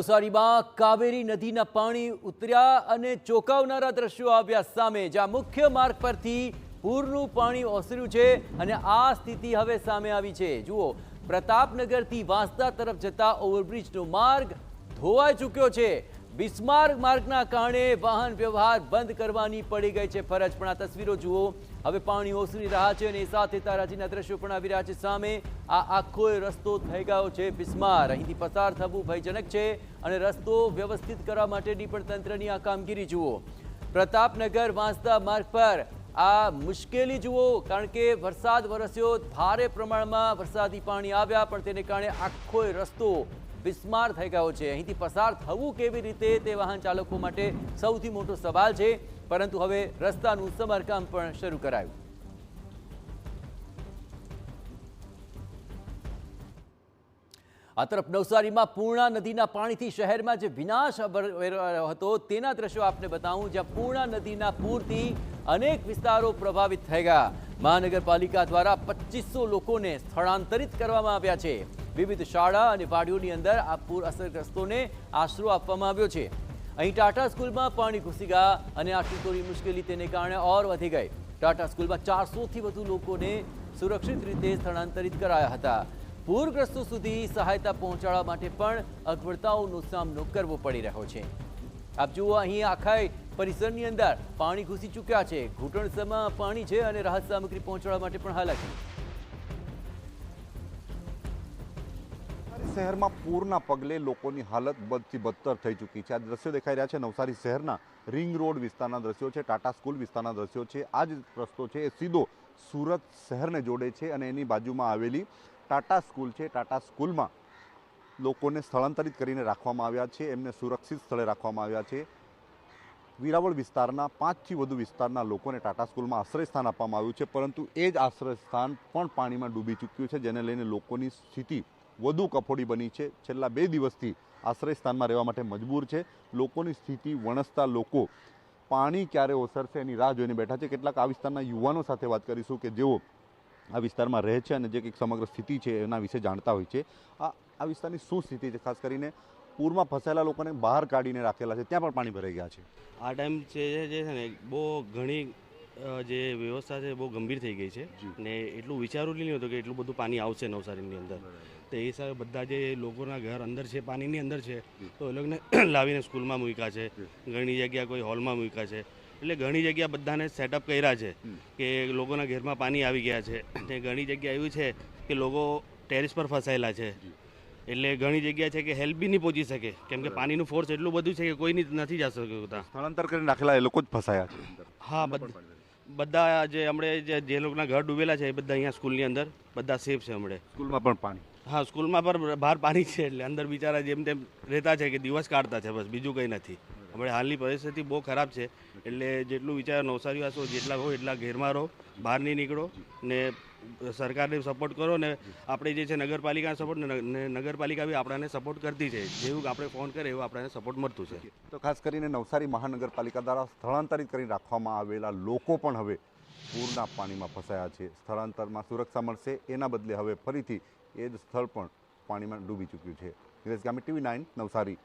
નવસારીમાં કાવેરી નદીના પાણી ઉતર્યા અને ચોંકાવનારા દ્રશ્યો આવ્યા સામે, જ્યાં મુખ્ય માર્ગ પરથી પૂરનું પાણી ઓસર્યું છે અને આ સ્થિતિ હવે સામે આવી છે। જુઓ, પ્રતાપનગરથી વાંસદા તરફ જતા ઓવરબ્રિજનો માર્ગ ધોવાઈ ચૂક્યો છે। બિસ્માર્ક માર્ગના કારણે વાહન વ્યવહાર બંધ કરવાની પડી ગઈ છે ફરજ। પણ આ તસવીરો જુઓ, હવે પાણી ઓસરી રહ્યા છે અને સાથે તારાજીના દ્રશ્યો પણ આવી રહ્યા છે સામે। આ આખો રસ્તો થઈ ગયો છે બિસ્માર। અહીંથી પસાર થવું ભયજનક છે અને રસ્તો વ્યવસ્થિત કરવા માટેની પણ તંત્રની આ કામગીરી જુઓ। પ્રતાપનગર વાંસદા માર્ગ પર આ મુશ્કેલી જુઓ, કારણ કે વરસાદ વરસ્યો, ભારે પ્રમાણમાં વરસાદી પાણી આવ્યા, પણ તેને કારણે આખો રસ્તો બિસ્માર થઈ ગયો છે। અહીંથી પસાર થવું કેવી રીતે તે વાહન ચાલકો માટે સૌથી મોટો સવાલ છે, પરંતુ હવે રસ્તાનું સમારકામ પણ શરૂ કરાયું। આ તરફ નવસારીમાં પૂર્ણા નદીના પાણીથી શહેરમાં જે વિનાશ રહ્યો હતો તેના દ્રશ્યો આપને બતાવું, જ્યાં પૂર્ણા નદીના પૂરથી અનેક વિસ્તારો પ્રભાવિત થઈ ગયા। મહાનગરપાલિકા દ્વારા 2500 લોકોને સ્થળાંતરિત કરવામાં આવ્યા છે। વિવિધ શાળા અને વાડીઓની અંદર આ પૂર અસરગ્રસ્તોને આશરો આપવામાં આવ્યો છે। અહીં ટાટા સ્કૂલમાં પાણી ઘૂસી ગયા અને આટલી થોડી મુશ્કેલી તેને કારણે ઓર વધી ગઈ। ટાટા સ્કૂલમાં 400થી વધુ લોકોને સુરક્ષિત રીતે સ્થળાંતરિત કરાયા હતા। પૂરગ્રસ્તો સુધી સહાયતા પહોંચાડવા માટે પણ અગવડતાઓનો સામનો કરવો પડી રહ્યો છે। આપ જુઓ, અહીં આખા પરિસરની અંદર પાણી ઘૂસી ચૂક્યા છે। ઘૂંટણસમાં પાણી છે અને રાહત સામગ્રી પહોંચાડવા માટે પણ હાલાકી। શહેરમાં પૂરના પગલે લોકોની હાલત બદથી બદતર થઈ ચૂકી છે। આ દ્રશ્યો દેખાઈ રહ્યા છે નવસારી શહેરના રિંગ રોડ વિસ્તારના દ્રશ્યો છે, ટાટા સ્કૂલ વિસ્તારના દ્રશ્યો છે। આ જ રસ્તો છે એ સીધો સુરત શહેરને જોડે છે અને એની બાજુમાં આવેલી ટાટા સ્કૂલ છે। ટાટા સ્કૂલમાં લોકોને સ્થળાંતરિત કરીને રાખવામાં આવ્યા છે, એમને સુરક્ષિત સ્થળે રાખવામાં આવ્યા છે। વેરાવળ વિસ્તારના 5થી વધુ વિસ્તારના લોકોને ટાટા સ્કૂલમાં આશ્રયસ્થાન આપવામાં આવ્યું છે, પરંતુ એ જ આશ્રયસ્થાન પણ પાણીમાં ડૂબી ચૂક્યું છે, જેને લઈને લોકોની સ્થિતિ વધુ કફોડી બની છે। છેલ્લા 2 દિવસથી આશ્રયસ્થાનમાં રહેવા માટે મજબૂર છે। લોકોની સ્થિતિ વણસતા લોકો પાણી ક્યારે ઓસરશે એની રાહ જોઈને બેઠા છે। કેટલાક આ વિસ્તારના યુવાનો સાથે વાત કરીશું કે જેઓ આ વિસ્તારમાં રહે છે અને જે કંઈક સમગ્ર સ્થિતિ છે એના વિશે જાણતા હોય છે। આ વિસ્તારની શું સ્થિતિ છે? ખાસ કરીને પૂરમાં ફસાયેલા લોકોને બહાર કાઢીને રાખેલા છે, ત્યાં પણ પાણી ભરાઈ ગયા છે। આ ટાઈમ છે ને બહુ ઘણી જે વ્યવસ્થા છે બહુ ગંભીર થઈ ગઈ છે ને એટલું વિચારું નહીં હતું કે એટલું બધું પાણી આવશે નવસારીની અંદર। તો એ હિસાબે બધા જે લોકોના ઘર અંદર છે, પાણીની અંદર છે, તો એ લોકોને લાવીને સ્કૂલમાં મૂક્યા છે, ઘણી જગ્યા કોઈ હોલમાં મૂક્યા છે। એટલે ઘણી જગ્યા બધાને સેટઅપ કર્યા છે કે લોકોના ઘરમાં પાણી આવી ગયા છે ને ઘણી જગ્યા એવી છે કે લોકો ટેરેસ પર ફસાયેલા છે। એટલે ઘણી જગ્યા છે કે હેલ્પ બી નહીં પહોંચી શકે, કેમ કે પાણીનું ફોર્સ એટલું બધું છે કે કોઈ નથી જઈ શકતા। સ્થળાંતર કરીને રાખેલા એ લોકો જ ફસાયા છે। હા, બધા જે હમણાં જે લોકોના ઘર ડૂબેલા છે એ બધા અહીંયા સ્કૂલની અંદર બધા સેફ છે હમણાં। સ્કૂલમાં પણ પાણી? હા, સ્કૂલમાં પણ બહાર પાણી છે, એટલે અંદર બિચારા જેમ તેમ રહેતા છે કે દિવસ કાઢતા છે, બસ બીજું કંઈ નથી। હમણાં હાલની પરિસ્થિતિ બહુ ખરાબ છે, એટલે જેટલું વિચાર નવસારીવાસીઓ જેટલા હોય એટલા ઘેરમાં રહો, બહાર નહીં નીકળો ને સરકારને સપોર્ટ કરો ને આપણે જે છે નગરપાલિકાને સપોર્ટ ને નગરપાલિકા બી આપણને સપોર્ટ કરતી છે। જેવું આપણે ફોન કરે એવું આપણને સપોર્ટ મળતું છે। તો ખાસ કરીને નવસારી મહાનગરપાલિકા દ્વારા સ્થળાંતરિત કરી રાખવામાં આવેલા લોકો પણ હવે પૂરના પાણીમાં ફસાયા છે। સ્થળાંતરમાં સુરક્ષા મળશે એના બદલે હવે ફરીથી એ જ સ્થળ પણ પાણીમાં ડૂબી ચૂક્યું છે। નિલેશ ગામી, TV9 નવસારી।